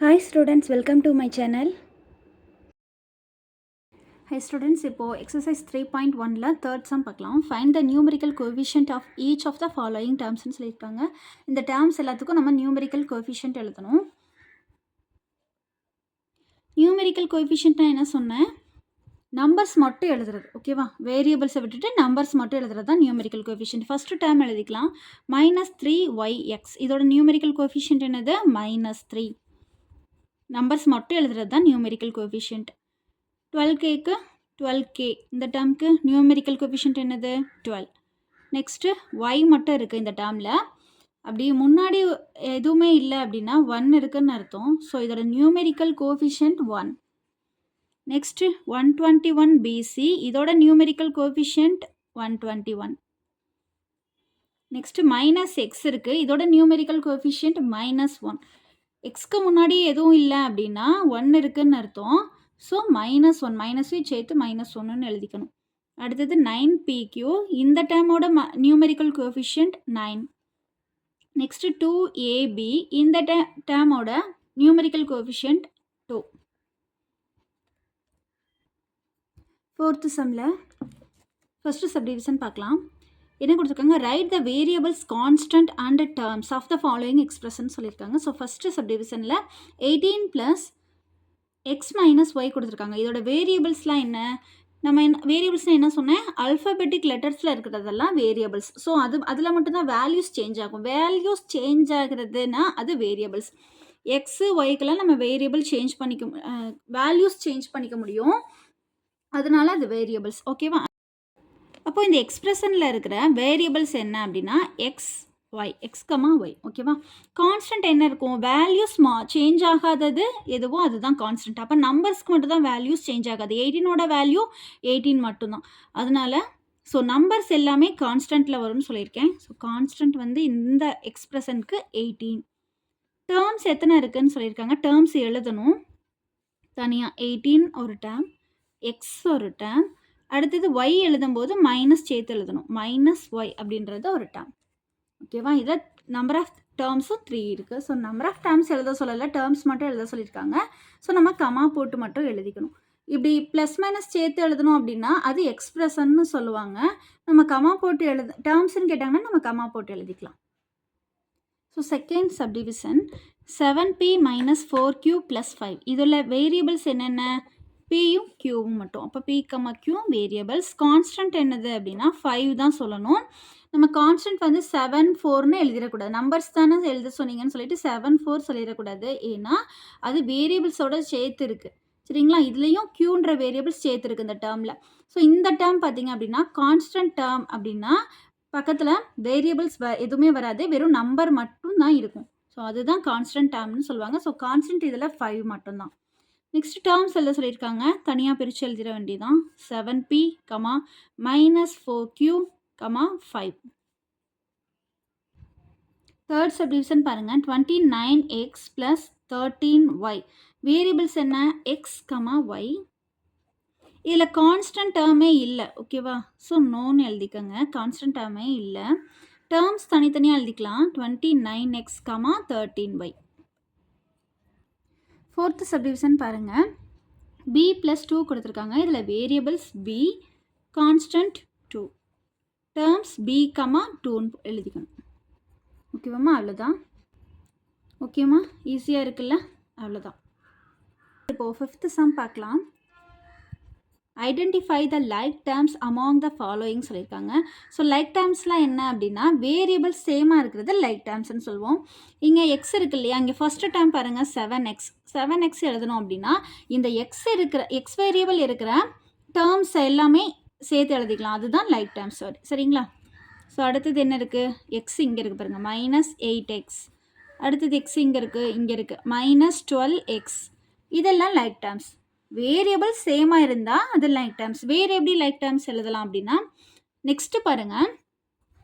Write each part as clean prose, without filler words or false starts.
Hi students, welcome to my channel. Hi students, இப்போ exercise 3.1ல third sum பார்க்கலாம். Find the numerical coefficient of each of the following terms ன்னு சொல்லியிருக்காங்க. இந்த terms எல்லாத்துக்கும் நம்ம numerical coefficient எழுதணும். numerical coefficient நான் என்ன சொன்னேன்? நம்பர்ஸ் மட்டும் எழுதுறது, ஓகேவா? வேரியபிள்ஸை விட்டுட்டு நம்பர்ஸ் மட்டும் எழுதுறது தான் நியூமெரிக்கல் கோஎஃபிஷியன்ட். ஃபஸ்ட்டு டேர்ம் எழுதிக்கலாம், -3yx. இதோட நியூமெரிக்கல் கோஎஃபிஷியன்ட் என்னது? -3. நம்பர்ஸ் மட்டும் எழுதுறது தான் நியூமெரிக்கல் கோஎஃபிஷியன்ட். 12kக்கு 12k, இந்த டேர்முக்கு நியூமெரிக்கல் கோஎஃபிஷியன்ட் என்னது? 12. நெக்ஸ்ட்டு y மட்டும் இருக்குது இந்த டேர்மில். அப்படி முன்னாடி எதுவுமே இல்லை அப்படின்னா 1 இருக்குதுன்னு அர்த்தம். ஸோ இதோட நியூமெரிக்கல் கோஎஃபிஷியன்ட் 1. நெக்ஸ்ட்டு 121 BC, இதோட நியூமெரிக்கல் கோஎஃபிஷியன்ட் 121. நெக்ஸ்ட்டு -x இருக்குது, இதோட நியூமெரிக்கல் கோஎஃபிஷியன்ட் -1. எக்ஸ்க்கு முன்னாடி எதுவும் இல்லை அப்படின்னா 1 இருக்குதுன்னு அர்த்தம். ஸோ -1, மைனஸையும் சேர்த்து -1ன்னு எழுதிக்கணும். அடுத்தது 9pq, இந்த டேர்மோட நியூமெரிக்கல் கோஎஃபிஷியன்ட் 9. நெக்ஸ்ட்டு 2ab, இந்த டேர்மோட நியூமெரிக்கல் கோஎஃபிஷியன்ட் 2. ஃபோர்த்து சம்மில் ஃபஸ்ட்டு சப்டிவிஷன் பார்க்கலாம். என்ன கொடுத்துருக்காங்க? Write the variables constant and terms of the following expression சொல்லியிருக்காங்க. ஸோ ஃபஸ்ட்டு சப்டிவிஷனில் 18 + x - y கொடுத்துருக்காங்க. இதோட வேரியபிள்ஸ்லாம் என்ன? நம்ம வேரியபிள்ஸ்னால் என்ன சொன்னேன்? அல்ஃபபெட்டிக் லெட்டர்ஸில் இருக்கிறதெல்லாம் வேரியபிள்ஸ். ஸோ அதில் மட்டும்தான் வேல்யூஸ் சேஞ்ச் ஆகும். வேல்யூஸ் சேஞ்ச் ஆகிறதுனா அது வேரியபிள்ஸ். எக்ஸு ஒய்க்கெல்லாம் நம்ம வேரியபிள் சேஞ்ச் வேல்யூஸ் சேஞ்ச் பண்ணிக்க முடியும். அதனால அது வேரியபிள்ஸ், ஓகேவா? அப்போ இந்த எக்ஸ்பிரஷனில் இருக்கிற வேரியபிள்ஸ் என்ன அப்படின்னா எக்ஸ் ஒய், ஓகேவா? கான்ஸ்டன்ட் என்ன இருக்கும்? வேல்யூஸ் சேஞ்ச் ஆகாதது எதுவோ அதுதான் கான்ஸ்டன்ட். அப்போ நம்பர்ஸ்க்கு மட்டும் தான் வேல்யூஸ் சேஞ்ச் ஆகாது. 18ஓட வேல்யூ 18 மட்டும்தான். அதனால ஸோ நம்பர்ஸ் எல்லாமே கான்ஸ்டன்ட்டில் வரும்னு சொல்லியிருக்கேன். ஸோ கான்ஸ்டன்ட் வந்து இந்த எக்ஸ்பிரஷனுக்கு 18. டேர்ம்ஸ் எத்தனை இருக்குதுன்னு சொல்லியிருக்காங்க. டேர்ம்ஸ் எழுதணும் தனியாக. 18 ஒரு டேர்ம், எக்ஸ் ஒரு டேர்ம், அடுத்தது ஒய் எழுதும்போது மைனஸ் சேர்த்து எழுதணும். -y அப்படின்றது ஒரு டேர்ம், ஓகேவா? இதில் நம்பர் ஆஃப் டேர்ம்ஸும் 3 இருக்குது. ஸோ நம்பர் ஆஃப் டேர்ம்ஸ் எழுத சொல்லலை, டேர்ம்ஸ் மட்டும் எழுத சொல்லியிருக்காங்க. ஸோ நம்ம கமா போட்டு மட்டும் எழுதிக்கணும். இப்படி ப்ளஸ் மைனஸ் சேர்த்து எழுதணும் அப்படின்னா அது எக்ஸ்பிரஷன்னு சொல்லுவாங்க. நம்ம கமா போட்டு டேர்ம்ஸ்ன்னு கேட்டாங்கன்னா நம்ம கமா போட்டு எழுதிக்கலாம். So second subdivision 7p - 4q + 5. இதில் வேரியபிள்ஸ் என்னென்ன? பியும் கியூவும் மட்டும். அப்போ P comma Q variables. Constant என்னது அப்படின்னா 5 தான் சொல்லணும். நம்ம கான்ஸ்டன்ட் வந்து 7 4ன்னு எழுதிடக்கூடாது. நம்பர்ஸ் தானே எழுத சொன்னீங்கன்னு சொல்லிட்டு 7 4 சொல்லிடக்கூடாது. ஏன்னா அது வேரியபிள்ஸோட சேர்த்து இருக்குது, சரிங்களா? இதுலேயும் கியூன்ற வேரியபிள்ஸ் சேர்த்து இருக்குது இந்த டேர்மில். ஸோ இந்த டேர்ம் பார்த்தீங்க அப்படின்னா கான்ஸ்டன்ட் டேர்ம் அப்படின்னா பக்கத்தில் வேரியபிள்ஸ் எதுவுமே வராது, வெறும் நம்பர் மட்டும் தான் இருக்கும். ஸோ அதுதான் கான்ஸ்டன்ட் டேர்ம்னு சொல்லுவாங்க. ஸோ கான்ஸ்டன்ட் இதில் 5 மட்டும்தான். நெக்ஸ்ட் டேர்ம்ஸ் எழுத சொல்லியிருக்காங்க, தனியாக பிரித்து எழுதிட வேண்டியதான். 7p, -4q, 5. தேர்ட் சப்டிவிஷன் பாருங்கள். 29x + 13y. வேரியபிள்ஸ் என்ன? X Y. இதில் கான்ஸ்டன்ட் டேர்மே இல்லை, ஓகேவா? ஸோ நோன்னு எழுதிக்கோங்க, கான்ஸ்டன்ட் டேர்மே இல்லை. டேர்ம்ஸ் தனித்தனியாக எழுதிக்கலாம். 29x, 13y. ஃபோர்த்து சப்டிவிஷன் பாருங்கள். b + 2 கொடுத்துருக்காங்க. இதில் variables b, constant 2, terms b, 2ன்னு எழுதிக்கணும், ஓகேவாம்மா? அவ்வளோதான். ஓகேம்மா, ஈஸியாக இருக்குல்ல? அவ்வளோதான். இப்போது ஃபிஃப்த்து சம் பார்க்கலாம். Identify the like terms among the following சொல்லியிருக்காங்க. ஸோ லைக் டேர்ம்ஸ்லாம் என்ன அப்படின்னா வேரியபிள்ஸ் சேமாக இருக்கிறது லைக் டேர்ம்ஸ்னு சொல்லுவோம். இங்கே எக்ஸ் இருக்கு இல்லையா? இங்கே ஃபஸ்ட்டு டேர்ம் பாருங்கள் 7x எழுதணும் அப்படின்னா இந்த எக்ஸ் வேரியபிள் இருக்கிற டேர்ம்ஸ் எல்லாமே சேர்த்து எழுதிக்கலாம். அதுதான் லைக் டேர்ம்ஸ், சரிங்களா? ஸோ அடுத்தது என்ன இருக்குது? எக்ஸ் இங்கே இருக்குது பாருங்கள், -8x. அடுத்தது எக்ஸ் இங்கே இருக்குது -12x. இதெல்லாம் லைக் டேர்ம்ஸ். வேரியபிள் சேமாக இருந்தால் அது லைக் டேர்ம்ஸ். வேறு எப்படி லைக் டேர்ம்ஸ் எழுதலாம் அப்படின்னா நெக்ஸ்ட்டு பாருங்கள்.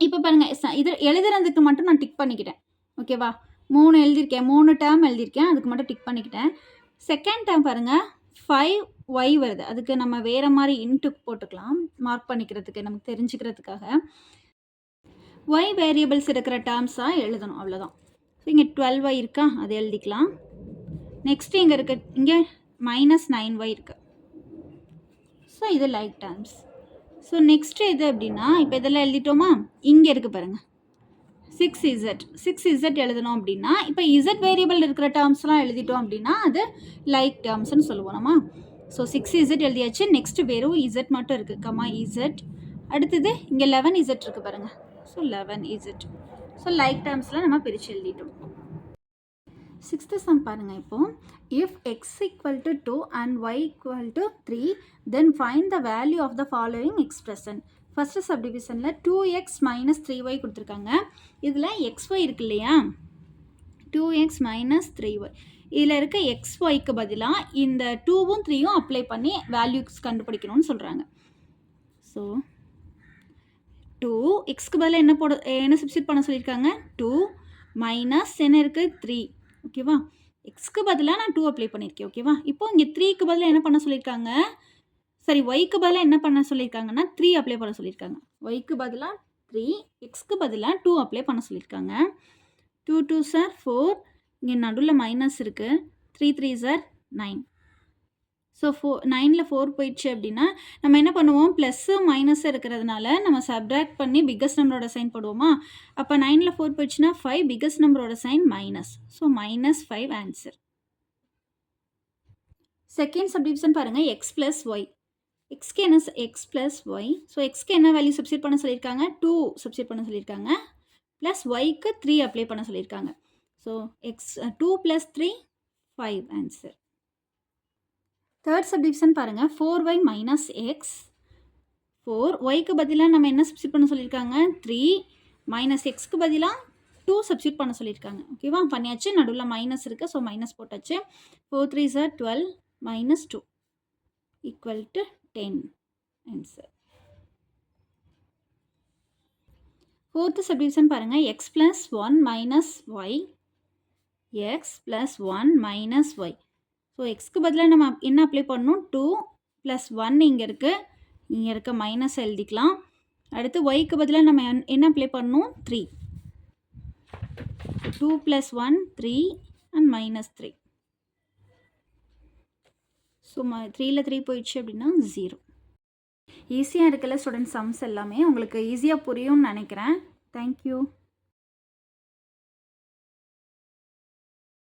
இப்போ பாருங்கள், இது எழுதுறதுக்கு மட்டும் நான் டிக் பண்ணிக்கிட்டேன், ஓகேவா? 3 டேர்ம் எழுதியிருக்கேன், அதுக்கு மட்டும் டிக் பண்ணிக்கிட்டேன். செகண்ட் டேர்ம் பாருங்கள் 5y வருது, அதுக்கு நம்ம வேறு மாதிரி இன்ட்டு போட்டுக்கலாம் மார்க் பண்ணிக்கிறதுக்கு, நமக்கு தெரிஞ்சுக்கிறதுக்காக. y வேரியபிள்ஸ் இருக்கிற டேர்ம்ஸாக எழுதணும், அவ்வளோதான். ஸோ இங்கே 12y இருக்கா, அது எழுதிக்கலாம். நெக்ஸ்ட் இங்கே இருக்கு, இங்கே -9y இருக்குது. ஸோ இது லைக் டேர்ம்ஸ். ஸோ நெக்ஸ்ட்டு இது அப்படின்னா இப்போ இதெல்லாம் எழுதிட்டோமா, இங்கே இருக்குது பாருங்கள் 6z எழுதணும் அப்படின்னா இப்போ z வேரியபிள் இருக்கிற டேர்ம்ஸ்லாம் எழுதிட்டோம் அப்படின்னா அது லைக் டேர்ம்ஸ்னு சொல்லுவோம் நம்ம. ஸோ 6z எழுதியாச்சு. நெக்ஸ்ட்டு வெறும் z மட்டும் இருக்குது, கமா z. அடுத்தது இங்கே 11z இருக்குது பாருங்கள். So 11z. ஸோ லைக் டேர்ம்ஸில் நம்ம பிரித்து எழுதிட்டோம். 6th சம் பாருங்கள். இப்போ if x equal to 2 and y equal to 3 then find the value of the following expression. First சப்டிவிஷனில் 2x minus 3y கொடுத்துருக்காங்க. இதில் xy இருக்கு இல்லையா, 2x minus 3y, இதில் இருக்க xyக்கு பதிலாக இந்த 2வும் 3யும் அப்ளை பண்ணி வேல்யூஸ் கண்டுபிடிக்கணும்னு சொல்கிறாங்க. ஸோ 2xக்கு பதிலாக என்ன சப்ஸ்டிட் பண்ண சொல்லியிருக்காங்க, 2 மைனஸ் என்ன இருக்குது 3. ஓகேவா, எக்ஸ்க்கு பதிலாக நான் 2 அப்ளை பண்ணியிருக்கேன். ஓகேவா, இப்போ இங்கே 3க்கு பதிலாக என்ன பண்ண சொல்லியிருக்காங்க, சரி ஒய்க்கு பதிலாக என்ன பண்ண சொல்லியிருக்காங்கன்னா 3 அப்ளை பண்ண சொல்லியிருக்காங்க. ஒய்க்கு பதிலாக 3, எக்ஸ்க்கு பதிலாக 2 அப்ளை பண்ண சொல்லியிருக்காங்க. 2 2s are 4, இங்கே நடுவில் மைனஸ் இருக்குது, 3 3s are 9. ஸோ 9ல் 4 போயிடுச்சு அப்படின்னா நம்ம என்ன பண்ணுவோம், ப்ளஸ்ஸு மைனஸு இருக்கிறதுனால நம்ம சப்ட்ராக்ட் பண்ணி பிக்கஸ்ட் நம்பரோட சைன் போடுவோமா. அப்போ 9ல் 4 போயிடுச்சுன்னா 5, பிக்கஸ்ட் நம்பரோட sign minus. So -5 answer. Second subdivision பாருங்கள், எக்ஸ் ப்ளஸ் ஒய். எக்ஸ்க்கு என்ன, எக்ஸ் ப்ளஸ் ஒய். ஸோ எக்ஸ்க்கு என்ன வேல்யூ சப்ஸ்டிட் பண்ண சொல்லியிருக்காங்க, 2 சப்ஸ்டிட் பண்ண சொல்லியிருக்காங்க. ப்ளஸ் ஒய்க்கு 3 அப்ளை பண்ண சொல்லியிருக்காங்க. So 2 + 3 5 answer. தேர்ட் சப்டிவிஷன் பாருங்கள், 4y மைனஸ் எக்ஸ். 4 ஒய்க்கு பதிலாக நம்ம என்ன சப்ஸ்டிட் பண்ண சொல்லியிருக்காங்க, 3 மைனஸ் எக்ஸ்க்கு பதிலாக 2 சப்ஸ்டிட் பண்ண சொல்லியிருக்காங்க. ஓகேவா, பண்ணியாச்சு. நடுவில் மைனஸ் இருக்குது, ஸோ மைனஸ் போட்டாச்சு. 4 3s are 12 minus 2 equal to 10 ஆன்சர். ஃபோர்த்து சப்டிவிஷன் பாருங்கள், X plus 1 minus y. X plus 1 minus y. So எக்ஸ்க்கு பதிலாக நம்ம என்ன அப்ளை பண்ணணும், 2 + 1 இங்கே இருக்குது, இங்கே இருக்க மைனஸ் எழுதிக்கலாம். அடுத்து ஒய்க்கு பதிலாக நம்ம என்ன அப்ளை பண்ணணும், 3. 2 + 1 3 and -3. ஸோ 3ல் 3 போயிடுச்சு அப்படின்னா 0. ஈஸியாக இருக்கல ஸ்டூடெண்ட், சம்ஸ் எல்லாமே உங்களுக்கு ஈஸியாக புரியும்னு நினைக்கிறேன். தேங்க்யூ.